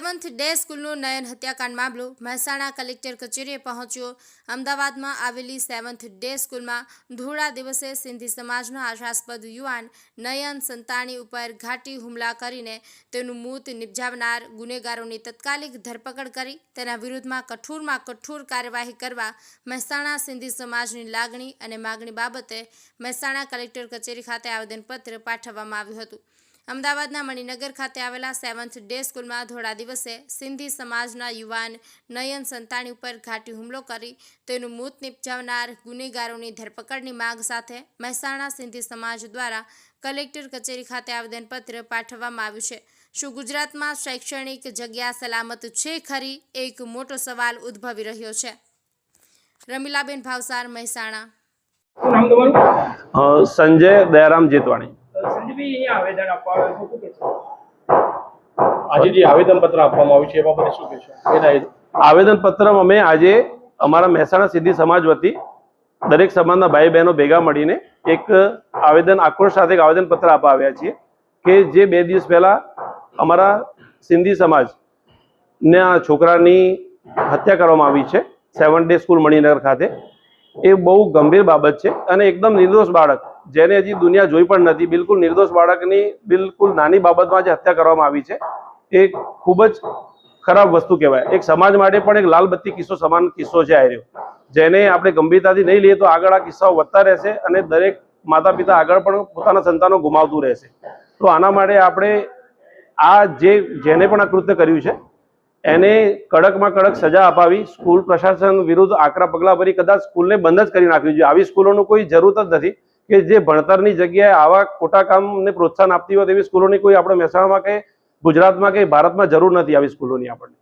Seventh day સ્કૂલનો નયન હત્યાકાંડ મામલો Mehsana collector કચેરીએ પહોંચ્યો। અમદાવાદમાં આવેલી સેવન્થ ડે સ્કૂલમાં ધોળા દિવસે સિંધી સમાજનો આશાસ્પદ યુવાન નયન સંતાણી ઉપર ઘાટી હુમલા કરીને તેનું મોત નિપજાવનાર ગુનેગારોની તાત્કાલિક ધરપકડ કરી તેના વિરુદ્ધમાં કઠોરમાં કઠોર કાર્યવાહી કરવા મહેસાણા સિંધી સમાજની લાગણી અને માગણી બાબતે મહેસાણા કલેક્ટર કચેરી ખાતે આવેદનપત્ર પાઠવવામાં આવ્યું હતું। અમદાવાદના મણિનગર ખાતે આવેલા સેવન્થ ડે સ્કૂલમાં ધોળા દિવસે સિંધી સમાજના યુવાન નયન સંતાણી ઉપર ઘાટી હુમલો કરી તેનું મોત નિપજાવનાર ગુનેગારોની ધરપકડની માંગ સાથે મહેસાણા સિંધી સમાજ દ્વારા કલેક્ટર કચેરી ખાતે આવેદનપત્ર પાઠવવામાં આવ્યું છે। શું ગુજરાતમાં શૈક્ષણિક જગ્યા સલામત છે ખરી? એક મોટો સવાલ ઉદ્ભવી રહ્યો છે। રમીલાબેન ભાવસાર, મહેસાણા। संजय दयाराम जेतवाणी। સંજયભાઈ, આવેદન આપવા આવ્યો છો, શું કહેશો? આજે જે આવેદનપત્ર આપવામાં આવ્યું છે એ બાબતે શું કહેશો? આવેદનપત્ર અમે આજે અમારા મહેસાણા સિંધી સમાજ વતી દરેક સમાજના ભાઈ બહેનો ભેગા મળીને એક આક્રોશ સાથે એક આવેદનપત્ર આપવા આવ્યા છીએ કે જે 2 દિવસ પહેલા અમારા સિંધી સમાજના છોકરાની હત્યા કરવામાં આવી છે સેવન્થ ડે સ્કૂલ મણિનગર ખાતે। એ બહુ ગંભીર બાબત છે અને એકદમ નિર્દોષ બાળક જેને હજી દુનિયા જોઈ પણ નથી, બિલકુલ નિર્દોષ બાળકની બિલકુલ નાની બાબતમાં જે હત્યા કરવામાં આવી છે એ ખૂબ જ ખરાબ વસ્તુ કહેવાય। એક સમાજ માટે પણ એક લાલ બત્તી કિસ્સો સમાન કિસ્સો છે આ રહ્યો, જેને આપણે ગંભીરતાથી નહીં લઈએ તો આગળ આ કિસ્સાઓ વધતા રહેશે અને દરેક માતા પિતા આગળ પણ પોતાના સંતાનો ગુમાવતું રહેશે। તો આના માટે આપણે જેને પણ આ કૃત્ય કર્યું છે એને કડકમાં કડક સજા અપાવી સ્કૂલ પ્રશાસન વિરુદ્ધ આકરા પગલાં ભરી કદાચ સ્કૂલને બંધ જ કરી નાખવી જોઈએ। આવી સ્કૂલોનું કોઈ જરૂરત જ નથી કે જે ભણતરની જગ્યાએ આવા ખોટા કામને પ્રોત્સાહન આપતી હોય તેવી સ્કૂલોની કોઈ આપણે મહેસાણામાં કે ગુજરાતમાં કે ભારતમાં જરૂર નથી આવી સ્કૂલોની આપણને।